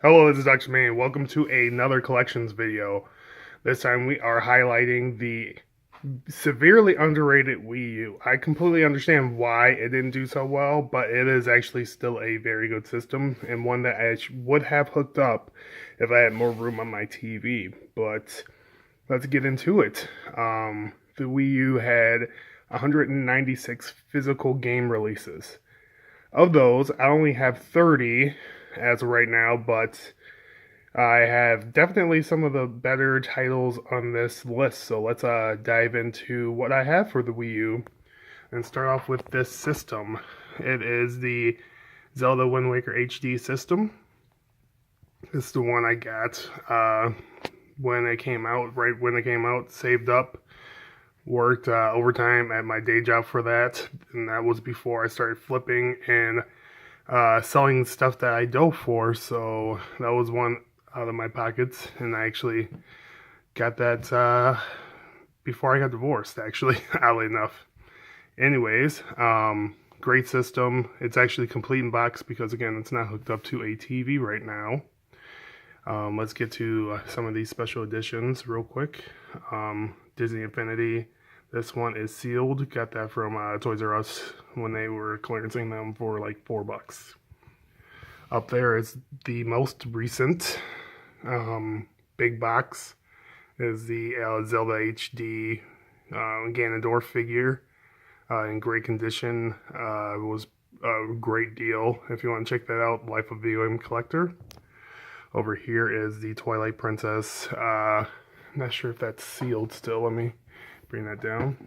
Hello, this is Dr. Manny. Welcome to another collections video. This time we are highlighting the severely underrated Wii U. I completely understand why it didn't do so well, but it is actually still a very good system and one that I would have hooked up if I had more room on my TV. But let's get into it. The Wii U had 196 physical game releases. Of those, I only have 30 as of right now, but I have definitely some of the better titles on this list. So let's dive into what I have for the Wii U and start off with this system. It is the Zelda Wind Waker HD system. This is the one I got when it came out, right when it came out, saved up, worked overtime at my day job for that, and that was before I started flipping and selling stuff that I dove for, so that was one out of my pockets, and I actually got that before I got divorced, actually, oddly enough. Anyways, great system. It's actually complete in box because, again, it's not hooked up to a TV right now. Let's get to some of these special editions real quick. Disney Infinity. This one is sealed. Got that from Toys R Us when they were clearancing them for like $4. Up there is the most recent big box. Is the Zelda HD Ganondorf figure in great condition. It was a great deal. If you want to check that out, Life of VOM Collector. Over here is the Twilight Princess. Not sure if that's sealed still. Let me bring that down.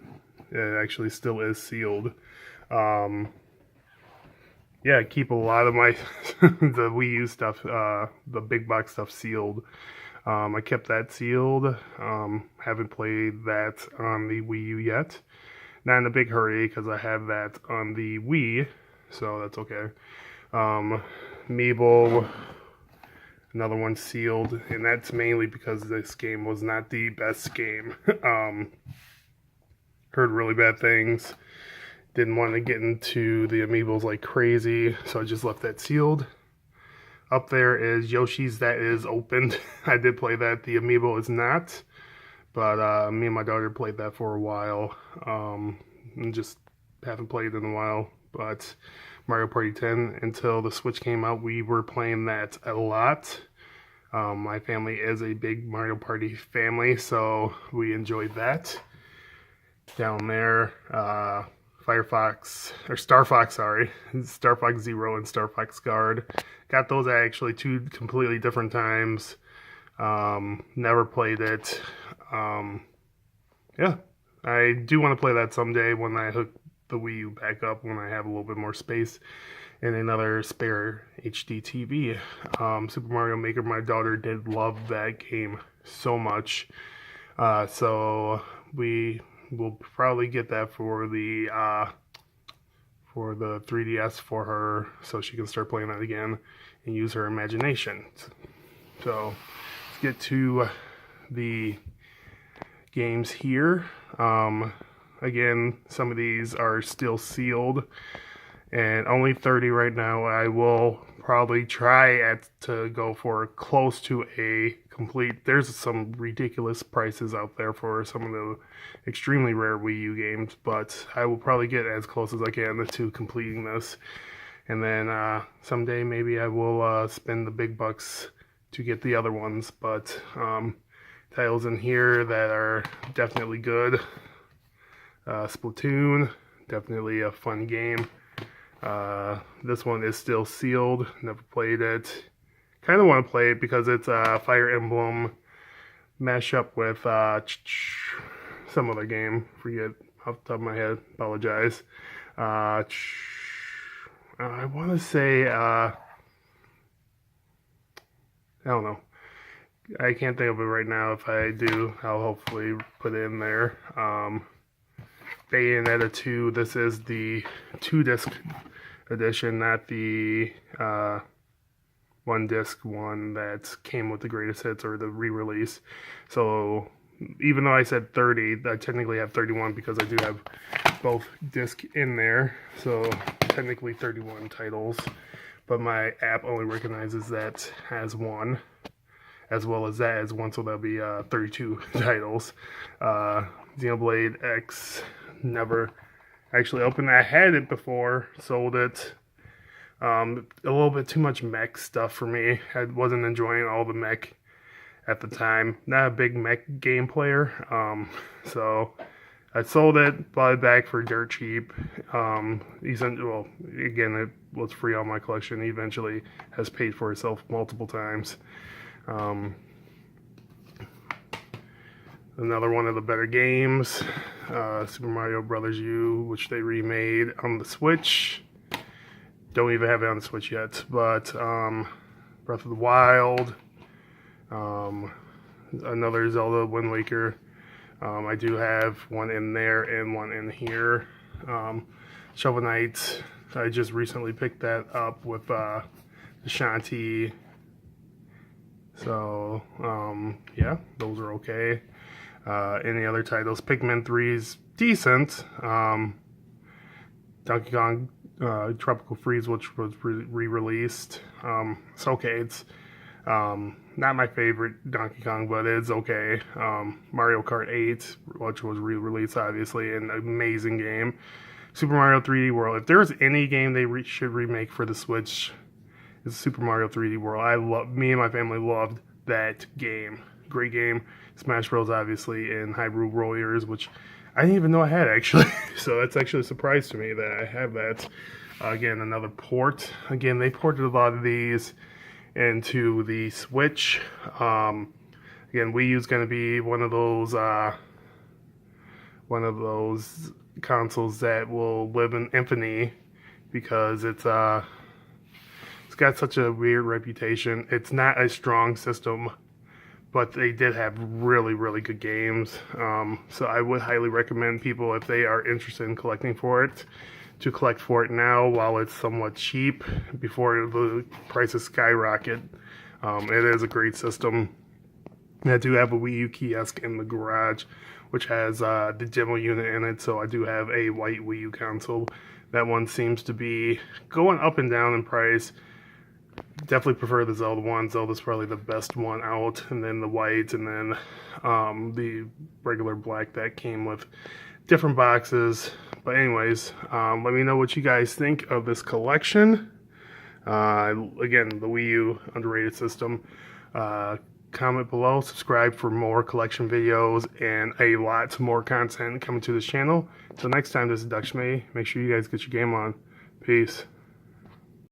It actually still is sealed. Yeah, I keep a lot of my the Wii U stuff, the big box stuff sealed. I kept that sealed. Haven't played that on the Wii U yet. Not in a big hurry because I have that on the Wii, so that's okay. Meeble. Another one sealed, and that's mainly because this game was not the best game. Heard really bad things. Didn't want to get into the amiibos like crazy, so I just left that sealed. Up there is Yoshi's that is opened. I did play that. The amiibo is not, but me and my daughter played that for a while. And just haven't played it in a while, but Mario Party 10, until the Switch came out, we were playing that a lot. My family is a big Mario Party family, so we enjoyed that. Down there, Star Fox Zero and Star Fox Guard. Got those at actually two completely different times. Never played it. Yeah, I do want to play that someday when I hook the Wii U back up, when I have a little bit more space and another spare HD TV. Super Mario Maker, my daughter did love that game so much. So we will probably get that for the 3DS for her, so she can start playing that again and use her imagination. So let's get to the games here. Again, some of these are still sealed and only 30 right now. I will probably try to go for close to a complete. There's some ridiculous prices out there for some of the extremely rare Wii U games, but I will probably get as close as I can to completing this. And then someday maybe I will spend the big bucks to get the other ones. But titles in here that are definitely good. Splatoon, definitely a fun game. This one is still sealed. Never played it. Kind of want to play it because it's a Fire Emblem mashup with some other game. Forget off the top of my head. Apologize. I want to say I don't know. I can't think of it right now. If I do, I'll hopefully put it in there. Bayonetta 2. This is the 2-disc edition, not the 1-disc one that came with the greatest hits or the re-release. So even though I said 30, I technically have 31 because I do have both discs in there. So technically 31 titles. but my app only recognizes that as one, as well as that as one, so that'll be 32 titles. Xenoblade X, never actually opened. I had it before, sold it. A little bit too much mech stuff for me. I wasn't enjoying all the mech at the time. Not a big mech game player, so I sold it, bought it back for dirt cheap. Well, again, it was free on my collection. Eventually has paid for itself multiple times. Another one of the better games, Super Mario Bros. U, which they remade on the Switch. Don't even have it on the Switch yet, but Breath of the Wild, another Zelda Wind Waker. I do have one in there and one in here. Shovel Knight, I just recently picked that up with the Shanti. So, yeah, those are okay. Any other titles? Pikmin 3's decent. Donkey Kong Tropical Freeze, which was re-released. It's okay. It's not my favorite Donkey Kong, but it's okay. Mario Kart 8, which was re-released, obviously, an amazing game. Super Mario 3D World. If there's any game they should remake for the Switch, it's Super Mario 3D World. Me and my family loved that game. Great game. Smash Bros, obviously, and Hyrule Warriors, which I didn't even know I had, actually. So that's actually a surprise to me that I have that. Again, another port. Again, they ported a lot of these into the Switch. Again, Wii U is going to be one of those consoles that will live in infamy because it's got such a weird reputation. It's not a strong system, but they did have really, really good games. So I would highly recommend people, if they are interested in collecting for it, to collect for it now while it's somewhat cheap before the prices skyrocket. It is a great system. I do have a Wii U kiosk in the garage, which has the demo unit in it, so I do have a white Wii U console. That one seems to be going up and down in price. Definitely prefer the Zelda one. Zelda's probably the best one out, and then the white, and then the regular black that came with different boxes. But anyways, let me know what you guys think of this collection. Again, the Wii U underrated system. Comment below, subscribe for more collection videos and a lot more content coming to this channel. Until next time, this is Dutch May. Make sure you guys get your game on. Peace.